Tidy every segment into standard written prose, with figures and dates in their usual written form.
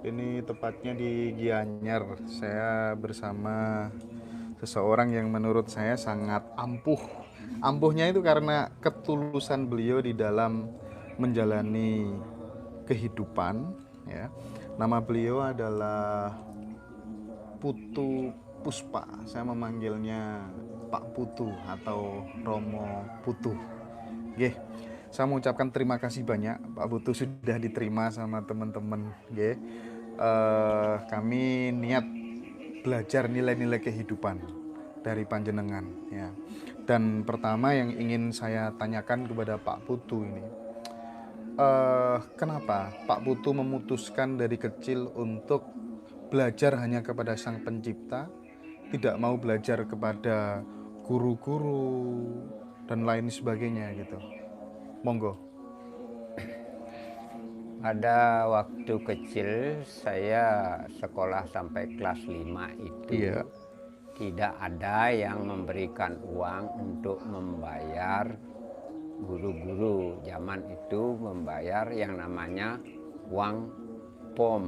Ini tepatnya di Gianyar. Saya bersama seseorang yang menurut saya sangat ampuh. Ampuhnya itu karena ketulusan beliau di dalam menjalani kehidupan, ya. Nama beliau adalah Putu Puspa. Saya memanggilnya Pak Putu atau Romo Putu. Oke, saya mengucapkan terima kasih banyak Pak Putu sudah diterima sama teman-teman. Oke, kami niat belajar nilai-nilai kehidupan dari panjenengan, ya. Dan pertama yang ingin saya tanyakan kepada Pak Putu ini, kenapa Pak Putu memutuskan dari kecil untuk belajar hanya kepada Sang Pencipta, tidak mau belajar kepada guru-guru dan lain sebagainya gitu? Monggo. Pada waktu kecil saya sekolah sampai kelas 5 Iya. itu tidak ada yang memberikan uang untuk membayar guru-guru. Zaman itu membayar yang namanya uang POM.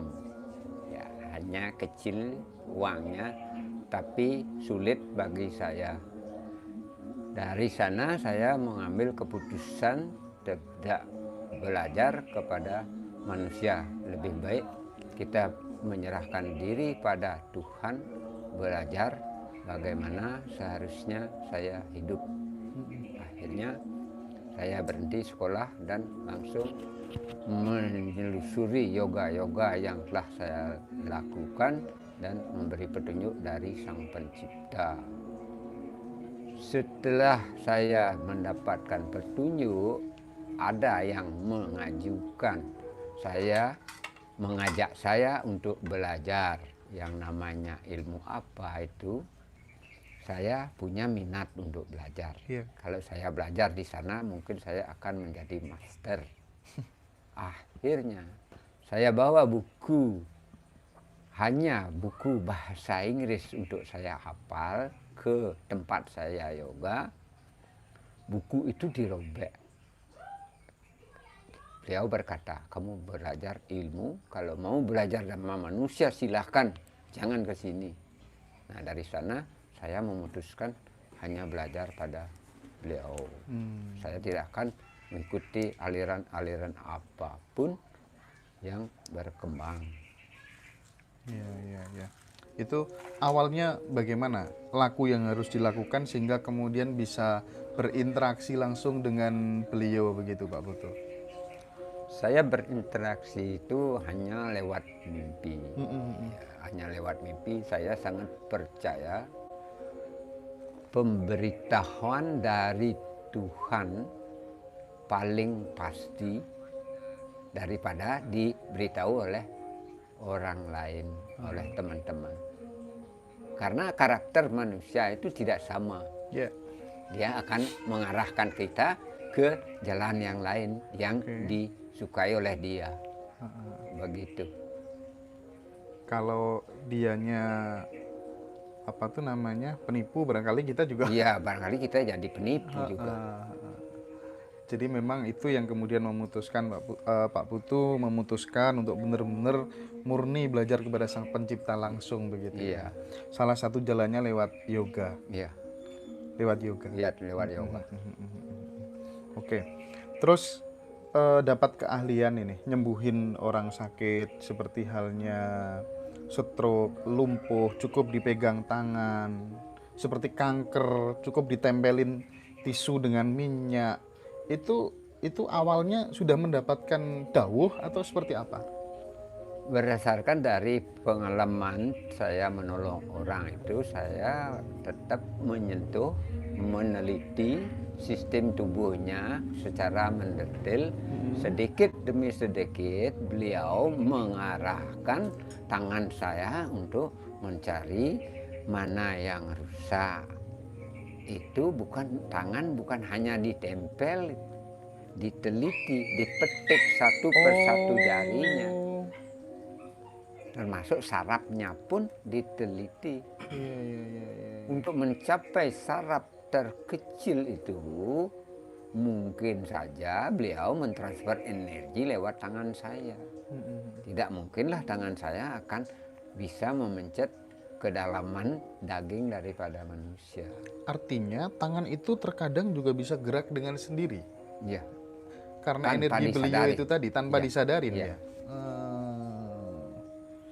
Ya, hanya kecil uangnya, tapi sulit bagi saya. Dari sana saya mengambil keputusan tidak belajar kepada manusia. Lebih baik kita menyerahkan diri pada Tuhan, belajar bagaimana seharusnya saya hidup. Akhirnya saya berhenti sekolah dan langsung menelusuri yoga-yoga yang telah saya lakukan dan memberi petunjuk dari Sang Pencipta. Setelah saya mendapatkan petunjuk, ada yang mengajukan saya, mengajak saya untuk belajar yang namanya ilmu apa itu. Saya punya minat untuk belajar. Iya. Kalau saya belajar di sana, mungkin saya akan menjadi master. Akhirnya saya bawa buku, hanya buku bahasa Inggris untuk saya hafal ke tempat saya yoga. Buku itu dirobek. Beliau berkata, kamu belajar ilmu, kalau mau belajar sama manusia silahkan, jangan ke sini. Nah, dari sana saya memutuskan hanya belajar pada beliau. Saya tidak akan mengikuti aliran-aliran apapun yang berkembang. Iya, iya, iya. Itu awalnya bagaimana laku yang harus dilakukan sehingga kemudian bisa berinteraksi langsung dengan beliau begitu Pak Putu? Saya berinteraksi itu hanya lewat mimpi. Ya, hanya lewat mimpi. Saya sangat percaya pemberitahuan dari Tuhan paling pasti daripada diberitahu oleh orang lain, oleh teman-teman. Karena karakter manusia itu tidak sama. Ya. Dia akan mengarahkan kita ke jalan yang lain yang disukai oleh dia. Begitu. Kalau dianya apa tuh namanya penipu, barangkali kita juga. Iya, barangkali kita jadi penipu juga. Jadi memang itu yang kemudian memutuskan Pak Putu memutuskan untuk benar-benar murni belajar kepada Sang Pencipta langsung begitu ya. Iya. Salah satu jalannya lewat yoga. Iya, Lewat yoga. lewat yoga. Oke. Terus dapat keahlian ini nyembuhin orang sakit seperti halnya stroke, lumpuh, cukup dipegang tangan. Seperti kanker, cukup ditempelin tisu dengan minyak. Itu awalnya sudah mendapatkan dawuh atau seperti apa? Berdasarkan dari pengalaman saya menolong orang itu, saya tetap menyentuh, meneliti sistem tubuhnya secara mendetail. Sedikit demi sedikit beliau mengarahkan tangan saya untuk mencari mana yang rusak. Itu tangan bukan hanya ditempel, diteliti, dipetik satu persatu jarinya. Termasuk sarafnya pun diteliti. Untuk mencapai saraf terkecil itu, mungkin saja beliau mentransfer energi lewat tangan saya. tidak mungkinlah tangan saya akan bisa memencet kedalaman daging daripada manusia. Artinya tangan itu terkadang juga bisa gerak dengan sendiri Ya, karena tanpa energi beliau disadari. itu tadi tanpa Ya, disadarin ya. ya.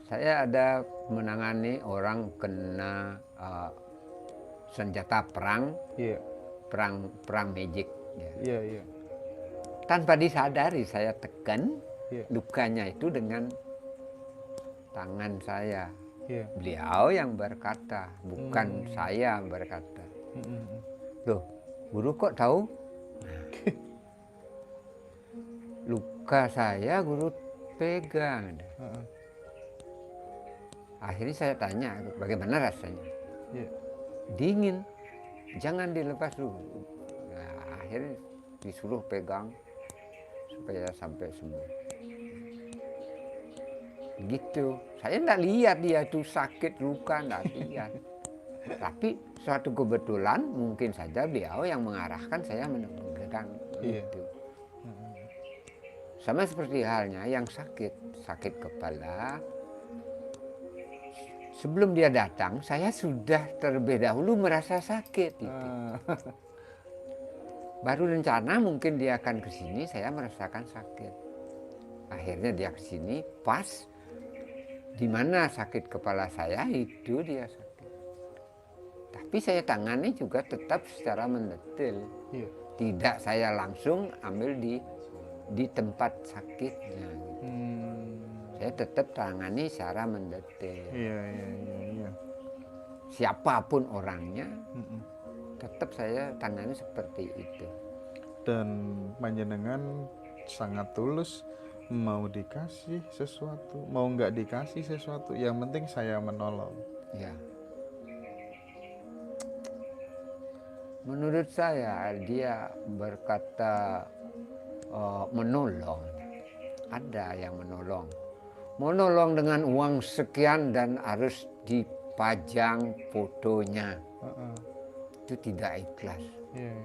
Saya ada menangani orang kena senjata perang, Iya, perang magic. Ya. iya, iya. Tanpa disadari saya tekan Iya. lukanya itu dengan tangan saya. Iya. Beliau yang berkata, bukan saya yang berkata. Loh, guru kok tahu? Nah, luka saya guru pegang. Akhirnya saya tanya, bagaimana rasanya? Iya. Dingin, jangan dilepas dulu. Nah, akhirnya disuruh pegang supaya sampai sembuh. Gitu, saya enggak lihat dia itu sakit luka, enggak lihat. Tapi suatu kebetulan mungkin saja beliau yang mengarahkan saya memegang itu. Sama seperti halnya yang sakit kepala. Sebelum dia datang, saya sudah terlebih dahulu merasa sakit. Gitu. Baru rencana mungkin dia akan ke sini, saya merasakan sakit. Akhirnya dia ke sini, pas di mana sakit kepala saya itu dia sakit. Tapi saya tangani juga tetap secara mendetil. Iya. Tidak saya langsung ambil di tempat sakitnya. Saya tetap tangani secara mendetil. Iya, iya, iya, iya. Siapapun orangnya, tetap saya tangani seperti itu. Dan panjenengan sangat tulus, mau dikasih sesuatu, mau nggak dikasih sesuatu, yang penting saya menolong. Ya. Menurut saya dia berkata menolong. Ada yang menolong. Menolong dengan uang sekian dan harus dipajang fotonya. Itu tidak ikhlas. Yeah.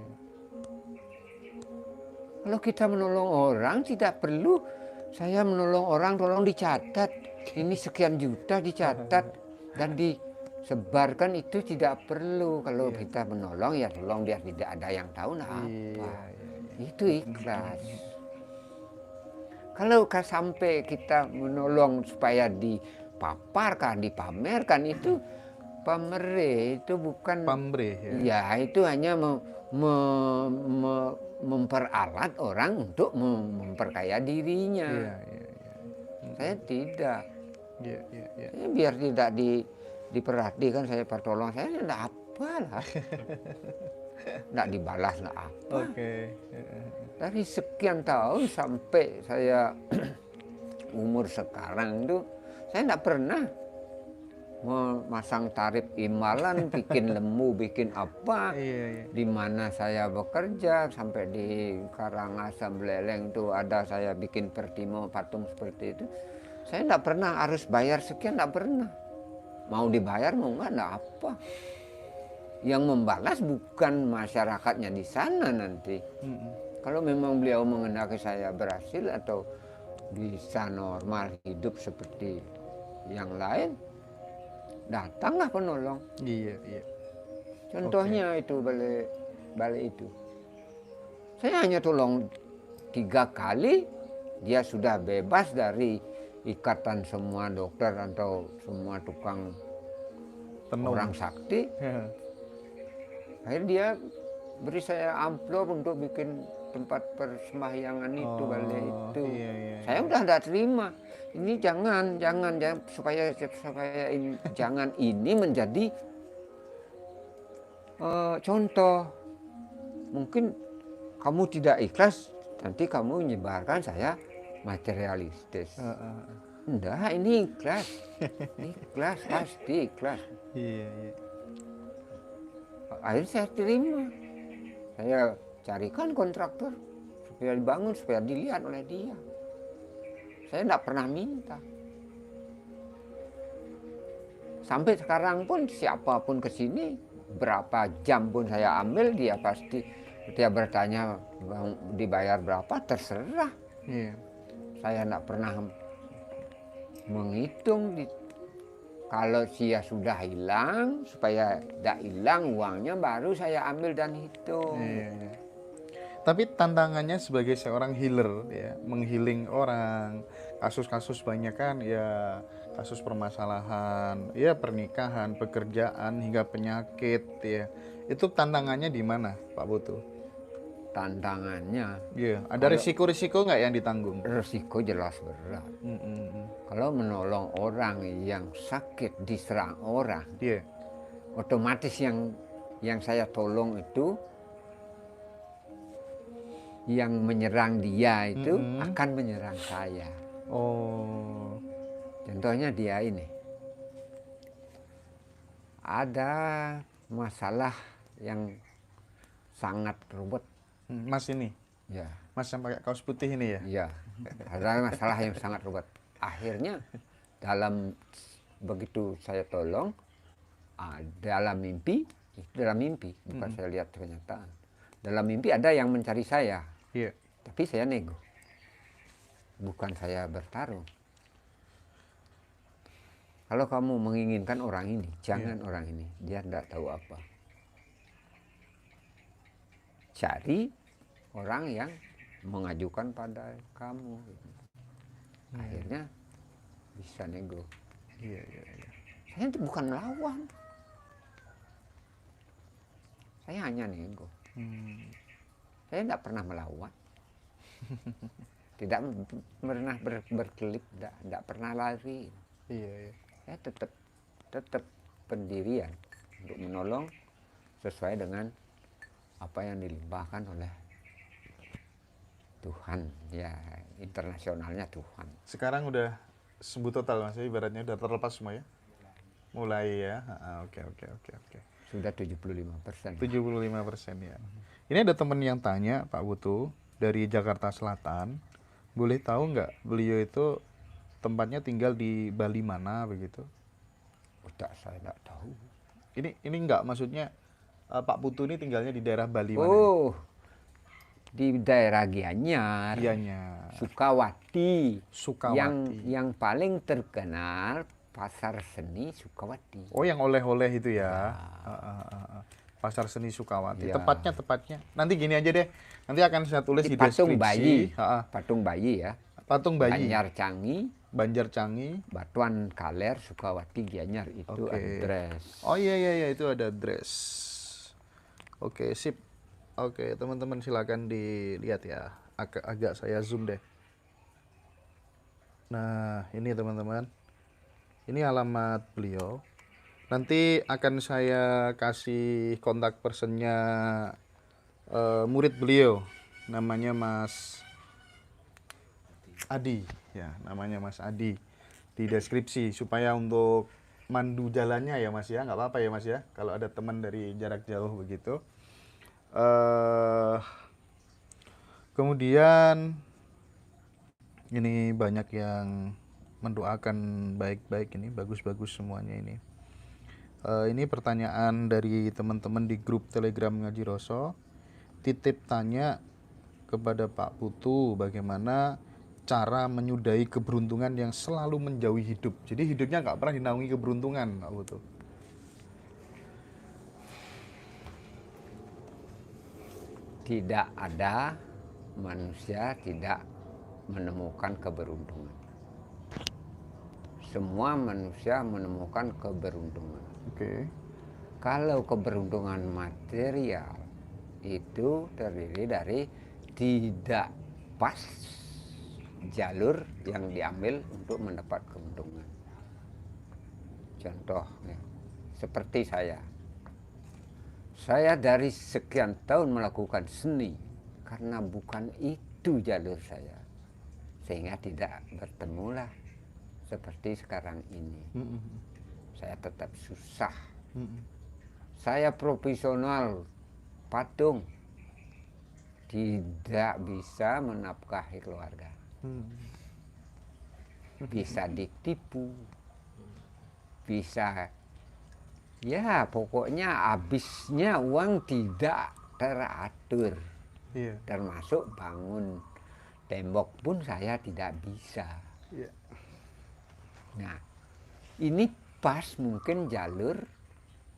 Kalau kita menolong orang tidak perlu saya menolong orang tolong dicatat. Ini sekian juta dicatat dan disebarkan, itu tidak perlu. Kalau kita menolong ya tolong biar tidak ada yang tahu nah apa. Itu ikhlas. Kalau sampai kita menolong supaya dipaparkan, dipamerkan, itu pamrih, itu bukan pamrih ya. Itu hanya memperalat orang untuk memperkaya dirinya. Saya tidak. Ya, biar tidak diperhatikan saya pertolongan, saya tidak apalah. Tidak dibalas lah apa. Dari sekian tahun sampai saya umur sekarang itu saya tidak pernah memasang tarif imalan, bikin lembu, bikin apa. Di mana saya bekerja sampai di Karangasem Beleleng itu ada saya bikin pertimo patung seperti itu. Saya tidak pernah harus bayar sekian, tidak pernah. Mau dibayar mau enggak apa. Yang membalas bukan masyarakatnya di sana nanti. Kalau memang beliau mengendaki saya berhasil atau bisa normal hidup seperti yang lain, datanglah penolong. Iya. Contohnya itu balik itu. Saya hanya tolong 3 kali, dia sudah bebas dari ikatan semua dokter atau semua tukang orang sakti. Akhirnya dia beri saya amplop untuk bikin tempat persembahyangan itu balik itu. Saya udah tidak terima. Ini jangan supaya ini, jangan ini menjadi contoh. Mungkin kamu tidak ikhlas, nanti kamu menyebarkan saya materialistis. Enggak, ini ikhlas. Ikhlas, pasti ikhlas. Iya. Akhirnya saya terima. Saya carikan kontraktor supaya dibangun, supaya dilihat oleh dia. Saya tidak pernah minta. Sampai sekarang pun siapapun ke sini, berapa jam pun saya ambil, dia pasti dia bertanya dibayar berapa, terserah. Saya tidak pernah menghitung kalau dia sudah hilang, supaya tidak hilang uangnya baru saya ambil dan hitung. Iya, iya. Tapi tantangannya sebagai seorang healer ya, menghealing orang, kasus-kasus banyak kan ya, kasus permasalahan, ya pernikahan, pekerjaan hingga penyakit ya. Itu tantangannya di mana, Pak Putu? Tantangannya, Iya, ada risiko-risiko nggak yang ditanggung? resiko jelas berat. Mm. Kalau menolong orang yang sakit diserang orang, Iya. otomatis yang saya tolong itu, yang menyerang dia itu akan menyerang saya. Oh. Contohnya dia ini, ada masalah yang sangat ruwet. Mas ini, Ya, Mas yang pakai kaos putih ini ya? ya, ada masalah yang sangat ruwet. Akhirnya begitu saya tolong, dalam mimpi, bukan saya lihat kenyataan. Dalam mimpi ada yang mencari saya, Iya. tapi saya nego, bukan saya bertarung. Kalau kamu menginginkan orang ini, jangan orang ini, dia tidak tahu apa. Cari orang yang mengajukan pada kamu. Akhirnya bisa nego. Iya, iya, iya. Saya itu bukan melawan, saya hanya nego. Saya tidak pernah melawan, tidak pernah berkelip, tidak pernah lari. Iya, iya. Saya tetap pendirian untuk menolong sesuai dengan apa yang dilimpahkan oleh Tuhan, ya internasionalnya Tuhan. Sekarang udah sembuh total Mas, ibaratnya udah terlepas semua ya? Mulai ya. Oke. Sudah 75%. 75% ya. Ini ada temen yang tanya, Pak Putu, dari Jakarta Selatan, boleh tahu nggak beliau itu tempatnya tinggal di Bali mana begitu? Udah saya tidak tahu. Ini nggak, maksudnya Pak Putu ini tinggalnya di daerah Bali mana? Oh, di daerah Gianyar, Gianyar. Sukawati. Sukawati. Yang paling terkenal Pasar Seni Sukawati. Oh, yang oleh-oleh itu ya. Pasar Seni Sukawati. Ya. Tepatnya. Nanti gini aja deh. Nanti akan saya tulis di Patung deskripsi. Bayi. Patung Bayi ya. Patung Bayi. Banjar Cangi, Cangi. Batuan Kaler, Sukawati, Gianyar, itu address. Oh iya, itu ada address. Oke, sip. Oke, teman-teman silakan dilihat ya. Agak saya zoom deh. Nah, ini teman-teman. Ini alamat beliau. Nanti akan saya kasih kontak personnya murid beliau. Namanya Mas Adi. Ya, namanya Mas Adi. Di deskripsi supaya untuk mandu jalannya ya Mas ya, nggak apa-apa ya Mas ya, kalau ada teman dari jarak jauh begitu. Kemudian ini banyak yang mendoakan baik-baik, ini bagus-bagus semuanya ini. Ini pertanyaan dari teman-teman di grup Telegram Ngaji Roso. Titip tanya kepada Pak Putu bagaimana cara menyudahi keberuntungan yang selalu menjauhi hidup. Jadi hidupnya nggak pernah dinaungi keberuntungan, Pak Putu. Tidak ada manusia tidak menemukan keberuntungan. Semua manusia menemukan keberuntungan. Oke. Kalau keberuntungan material itu terdiri dari tidak pas jalur yang diambil untuk mendapat keuntungan. Contoh, ya, seperti saya dari sekian tahun melakukan seni karena bukan itu jalur saya, sehingga tidak bertemulah seperti sekarang ini. Saya tetap susah. Saya profesional patung, tidak bisa menafkahi keluarga. Bisa ditipu, bisa, ya pokoknya habisnya uang tidak teratur. Iya. Termasuk bangun tembok pun saya tidak bisa. Iya. Nah, ini pas mungkin jalur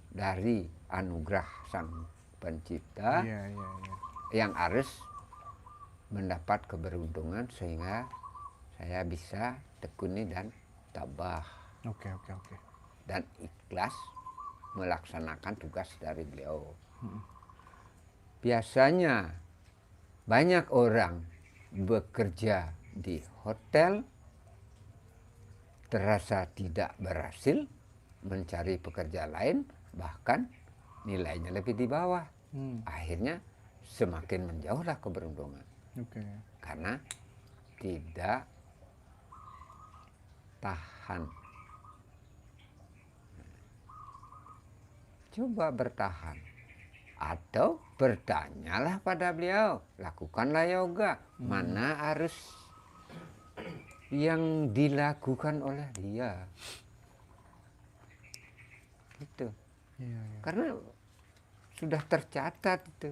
dari anugerah Sang Pencipta Iya, iya, iya. yang harus mendapat keberuntungan sehingga saya bisa tekuni dan tabah Oke, oke, oke. dan ikhlas melaksanakan tugas dari beliau. Biasanya banyak orang bekerja di hotel terasa tidak berhasil, mencari pekerja lain, bahkan nilainya lebih di bawah. Akhirnya semakin menjauhlah keberuntungan. Oke. Karena tidak tahan. Coba bertahan. Atau bertanyalah pada beliau, lakukanlah yoga. Mana harus yang dilakukan oleh dia. Gitu. Iya, iya. Karena sudah tercatat itu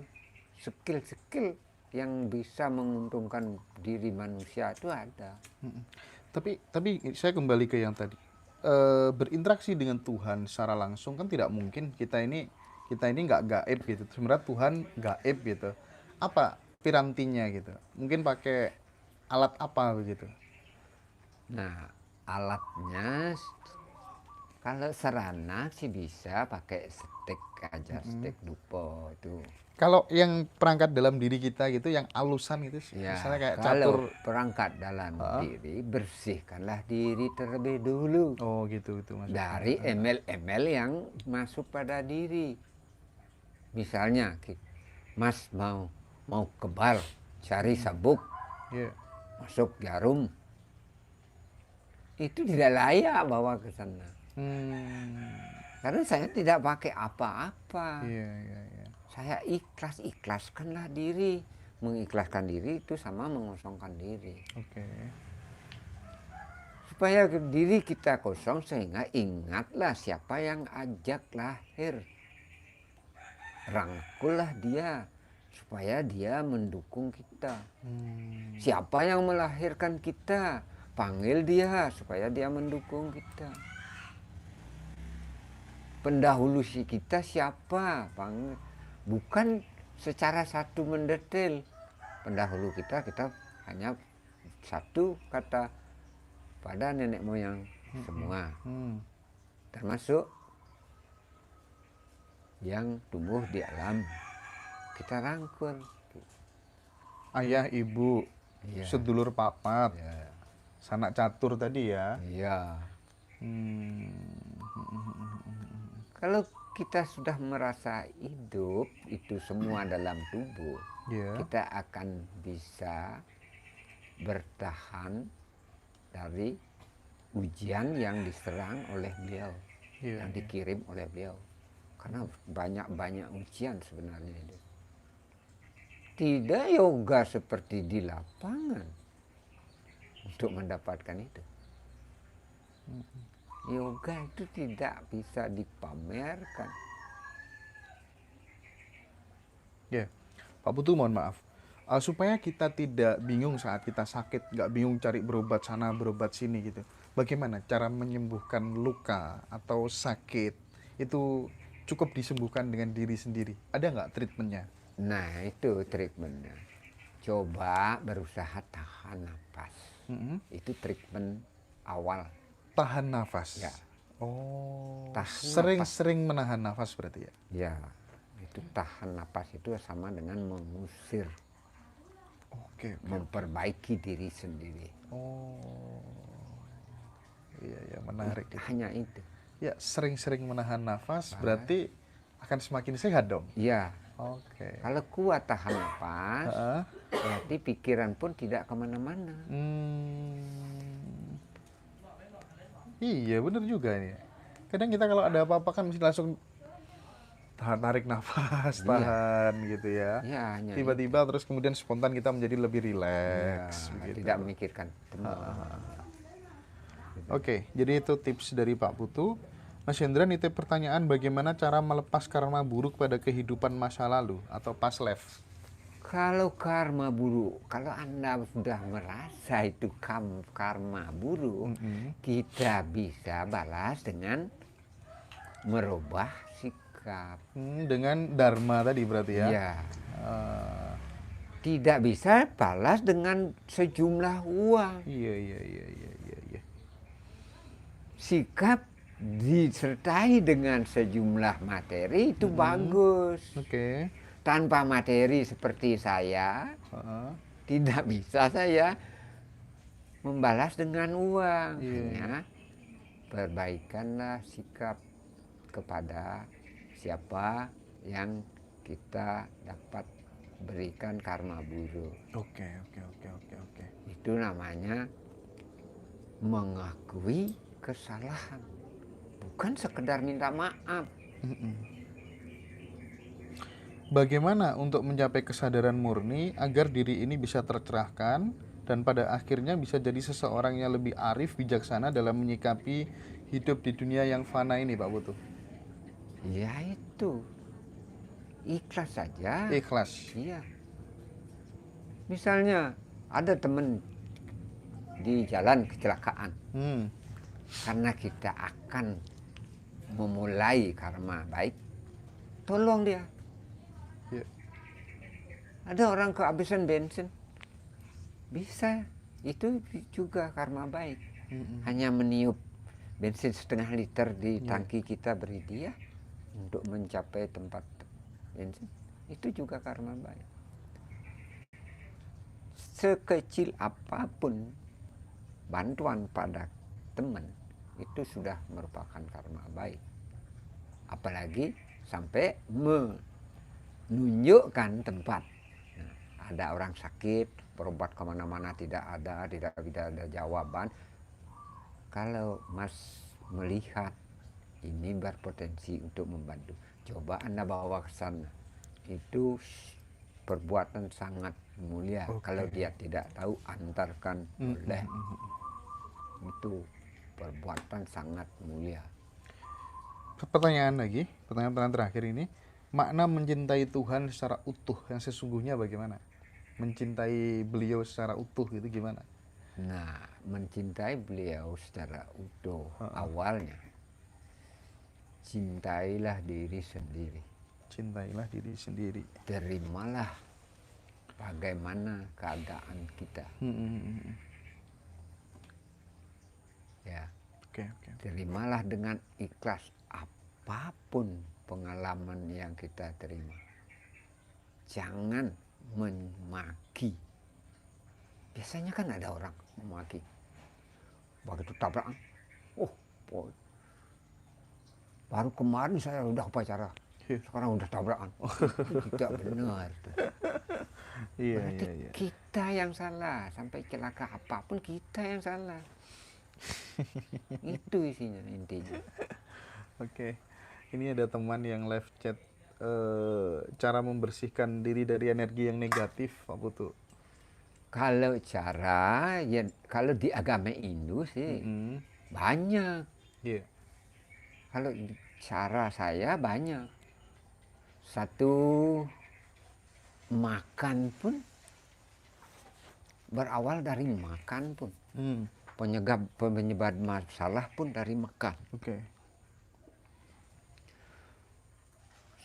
skill-skill yang bisa menguntungkan diri manusia itu ada. Tapi saya kembali ke yang tadi. Berinteraksi dengan Tuhan secara langsung kan tidak mungkin kita ini nggak gaib gitu. Sebenarnya Tuhan gaib gitu. Apa pirantinya gitu? Mungkin pakai alat apa begitu? Nah, alatnya kalau sarana sih bisa pakai stick aja, stick dupo itu. Kalau yang perangkat dalam diri kita gitu, yang alusan gitu, Ya, misalnya kayak kalau catur. perangkat dalam diri, bersihkanlah diri terlebih dulu Oh gitu itu maksudnya. dari email-email yang masuk pada diri. Misalnya, Mas mau kebal, cari sabuk, Iya. masuk jarum, itu tidak layak bawa ke sana. Karena saya tidak pakai apa-apa. Iya, iya, iya. Saya ikhlaskanlah diri. Mengikhlaskan diri itu sama mengosongkan diri. Oke. Supaya diri kita kosong sehingga ingatlah siapa yang ajak lahir. Rangkullah dia supaya dia mendukung kita. Siapa yang melahirkan kita? Panggil dia supaya dia mendukung kita. Pendahulu kita siapa? Panggil. Bukan secara satu mendetail. Pendahulu kita hanya satu kata pada nenek moyang semua. Termasuk yang tumbuh di alam. Kita rangkul. Ayah, ibu, Iya. sedulur papat, Ya. sanak catur tadi ya. Iya. Hmm. Kalau kita sudah merasa hidup itu semua dalam tubuh, Iya. kita akan bisa bertahan dari ujian yang diserang oleh beliau, Iya, yang dikirim oleh beliau. Karena banyak ujian sebenarnya itu. Tidak yoga seperti di lapangan untuk mendapatkan itu. Yoga itu tidak bisa dipamerkan. Ya, Pak Putu mohon maaf. Supaya kita tidak bingung saat kita sakit, nggak bingung cari berobat sana, berobat sini gitu. Bagaimana cara menyembuhkan luka atau sakit itu cukup disembuhkan dengan diri sendiri? Ada nggak treatmentnya? Nah, itu treatmentnya. Coba berusaha tahan nafas. Itu treatment awal. Tahan nafas. Ya. Oh, Tahan sering-sering menahan nafas berarti ya? Ya, itu tahan nafas itu sama dengan mengusir, Oke. memperbaiki diri sendiri. Oh, iya, ya menarik. Hanya itu. Ya, sering-sering menahan nafas berarti akan semakin sehat dong. Ya, Oke. kalau kuat tahan nafas, Heeh. berarti pikiran pun tidak kemana-mana. Iya, bener juga nih. Kadang kita kalau ada apa-apa kan mesti langsung tarik nafas, tahan gitu ya. Ya, hanya Tiba-tiba terus kemudian spontan kita menjadi lebih ya, rileks begitu. tidak memikirkan teman. Oke, jadi itu tips dari Pak Putu. Mas Hendra nitip pertanyaan bagaimana cara melepas karma buruk pada kehidupan masa lalu atau past life. Kalau karma buruk, kalau Anda sudah merasa itu karma buruk, kita bisa balas dengan merubah sikap. Dengan dharma tadi berarti ya. Iya. Eh, Tidak bisa balas dengan sejumlah uang. iya iya iya iya iya iya. Sikap disertai dengan sejumlah materi itu bagus. Oke. Tanpa materi seperti saya, Heeh. tidak bisa saya membalas dengan uang. Iya. Hanya perbaikanlah sikap kepada siapa yang kita dapat berikan karma buruk. Oke oke oke oke oke. Itu namanya mengakui kesalahan, bukan sekedar minta maaf. Bagaimana untuk mencapai kesadaran murni agar diri ini bisa tercerahkan dan pada akhirnya bisa jadi seseorang yang lebih arif bijaksana dalam menyikapi hidup di dunia yang fana ini, Pak Putu? Ya itu, ikhlas saja. Ikhlas. Iya. Misalnya ada teman di jalan kecelakaan, karena kita akan memulai karma baik, tolong dia. Ya. Ada orang kehabisan bensin, bisa, itu juga karma baik. Hanya meniup bensin setengah liter di tangki kita beri dia untuk mencapai tempat bensin, itu juga karma baik. Sekecil apapun bantuan pada teman itu sudah merupakan karma baik. Apalagi sampai menunjukkan tempat. Nah, ada orang sakit, berobat kemana-mana tidak ada jawaban. Kalau Mas melihat ini berpotensi untuk membantu, coba Anda bawa ke sana. Itu perbuatan sangat mulia. Kalau dia tidak tahu, antarkan boleh. Itu perbuatan sangat mulia. Pertanyaan terakhir ini, makna mencintai Tuhan secara utuh yang sesungguhnya bagaimana? Mencintai beliau secara utuh itu gimana? Nah, mencintai beliau secara utuh awalnya, cintailah diri sendiri. Cintailah diri sendiri. Terimalah bagaimana keadaan kita. Ya. Oke, oke. Terimalah dengan ikhlas apapun pengalaman yang kita terima. Jangan memaki. Biasanya kan ada orang memaki. Begitu tabrakan, boy. Baru kemarin saya udah upacara, sekarang udah tabrakan. Itu tidak benar. Iya, Berarti iya. kita yang salah. Sampai celaka apapun kita yang salah. Itu isinya, intinya. Oke. Ini ada teman yang live chat, cara membersihkan diri dari energi yang negatif, Pak Putu. Kalau cara, ya kalau di agama Hindu sih banyak. Iya. Kalau cara saya banyak. Satu, makan pun berawal dari makan pun. Penyebab masalah pun dari makan. Oke.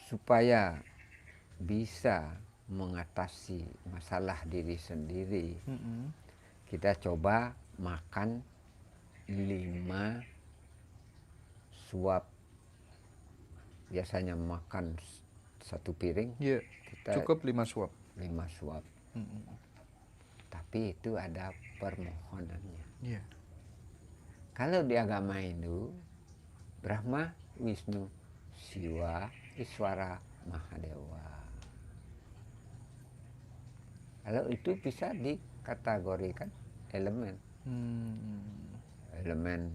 Supaya bisa mengatasi masalah diri sendiri, kita coba makan 5 suap. Biasanya makan 1 piring. Iya. Kita Cukup 5 suap. 5 suap. Tapi itu ada permohonannya. Iya. Kalau di agama Hindu, Brahma, Wisnu, Siwa, Iswara, Mahadewa. Kalau itu bisa dikategorikan elemen. Elemen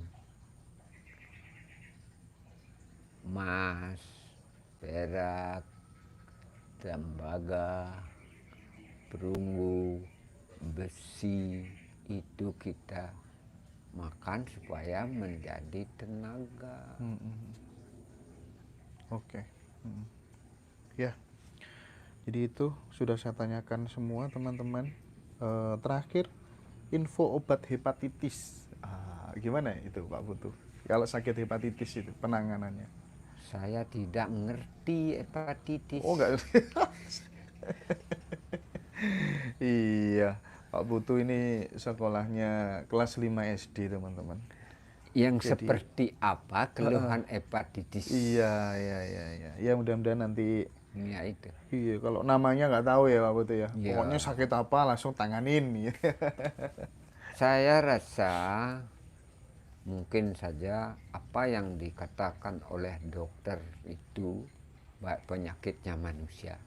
emas, perak, tembaga, perunggu, besi, itu kita makan supaya menjadi tenaga. Oke. Ya. Jadi itu sudah saya tanyakan semua teman-teman. Terakhir, info obat hepatitis. Gimana itu Pak Putu? Kalau sakit hepatitis itu penanganannya? Saya tidak mengerti hepatitis. Oh enggak. Iya, Pak Putu ini sekolahnya kelas 5 SD teman-teman. Yang Jadi, seperti apa keluhan hepatitis? Iya, iya, iya, iya. Ya mudah-mudahan nanti. Ya itu. Iya, kalau namanya nggak tahu ya Pak Putu ya. Iya. Pokoknya sakit apa langsung tanganin. Saya rasa mungkin saja apa yang dikatakan oleh dokter itu penyakitnya manusia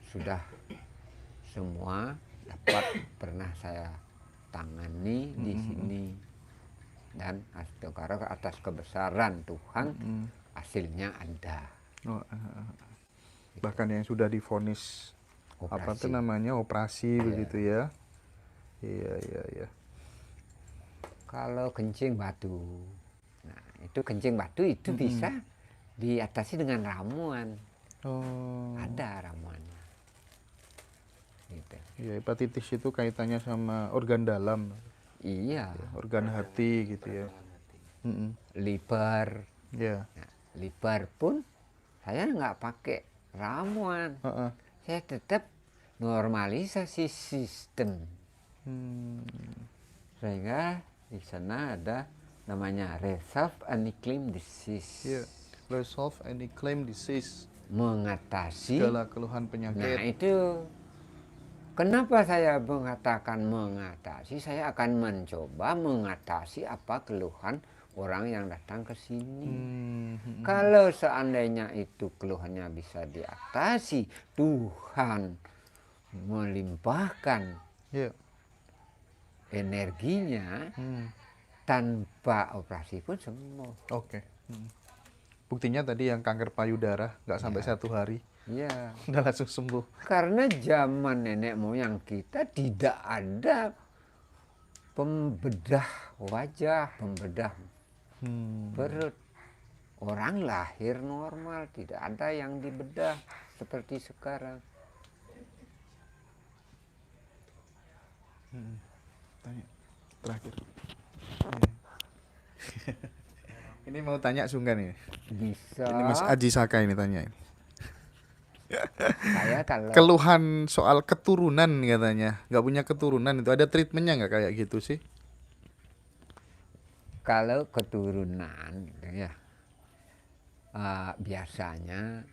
sudah semua dapat pernah saya tangani di sini, dan atas kebesaran Tuhan hasilnya ada. Oh, bahkan yang sudah divonis apa tuh namanya operasi begitu ya. Iya, iya, iya. Kalau kencing batu, nah itu kencing batu itu bisa diatasi dengan ramuan. Oh. Ada ramuannya. Gitu. Iya, hepatitis itu kaitannya sama organ dalam. Iya. Ya, organ hati gitu ya. Liver. Ya. Nah, liver pun saya nggak pakai ramuan. Saya tetap normalisasi sistem. Sehingga di sana ada namanya resolve unclaimed disease. Yeah. Resolve unclaimed disease. Mengatasi segala keluhan penyakit. Nah itu kenapa saya mengatakan mengatasi? Saya akan mencoba mengatasi apa keluhan orang yang datang ke sini. Kalau seandainya itu keluhannya bisa diatasi, Tuhan melimpahkan energinya, tanpa operasi pun sembuh. Oke. Buktinya tadi yang kanker payudara nggak sampai 1 hari. Iya. Udah langsung sembuh. Karena zaman nenek moyang kita tidak ada pembedah wajah, pembedah perut. Orang lahir normal, tidak ada yang dibedah seperti sekarang. Tanya terakhir. Ini mau tanya sungkan ya? Bisa. Ini Mas Aji Saka ini tanya ini. Saya kalau keluhan soal keturunan katanya, nggak punya keturunan itu ada treatmentnya nggak kayak gitu sih? Kalau keturunan ya biasanya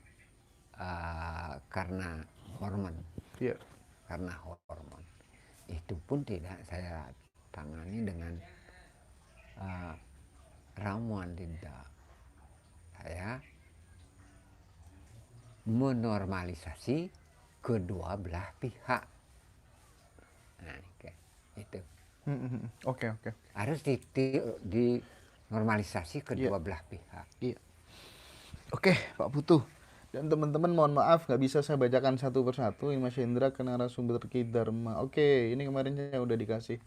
karena hormon. Iya. Karena hormon. Itu pun tidak saya tangani dengan ramuan, tidak. Saya menormalisasi kedua belah pihak. Nah, itu. Oke. Harus dinormalisasi kedua belah pihak. Iya. Oke, Pak Putu. Dan teman-teman mohon maaf nggak bisa saya bacakan satu persatu. Ini Mas Hendra ke narasumber Ki Dharma. Oke, ini kemarin saya udah dikasih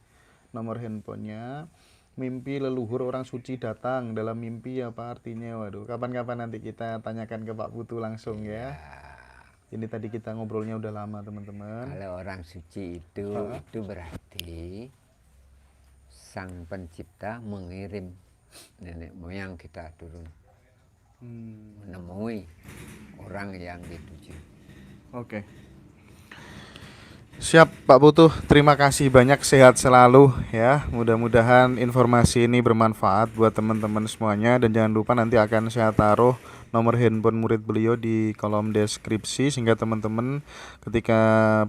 nomor handphonenya. Mimpi leluhur orang suci datang. Dalam mimpi apa artinya? Waduh, kapan-kapan nanti kita tanyakan ke Pak Putu langsung ya. Ini tadi kita ngobrolnya udah lama teman-teman. Kalau orang suci itu berarti Sang Pencipta mengirim nenek moyang kita turun menemui orang yang dituju. Oke. Siap Pak Putu, terima kasih banyak, sehat selalu ya. Mudah-mudahan informasi ini bermanfaat buat teman-teman semuanya. Dan jangan lupa nanti akan saya taruh nomor handphone murid beliau di kolom deskripsi, sehingga teman-teman ketika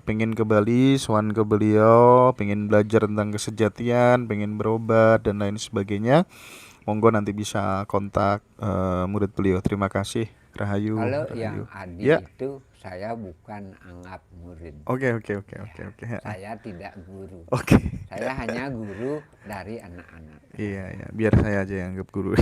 pengen ke Bali, sowan ke beliau, pengen belajar tentang kesejatian, pengen berobat dan lain sebagainya, monggo nanti bisa kontak murid beliau. Terima kasih. Rahayu. Kalau Rahayu. yang adik Ya. itu saya bukan anggap murid. Oke. Saya tidak guru. Oke. Saya hanya guru dari anak-anak. Iya, biar saya aja yang anggap guru.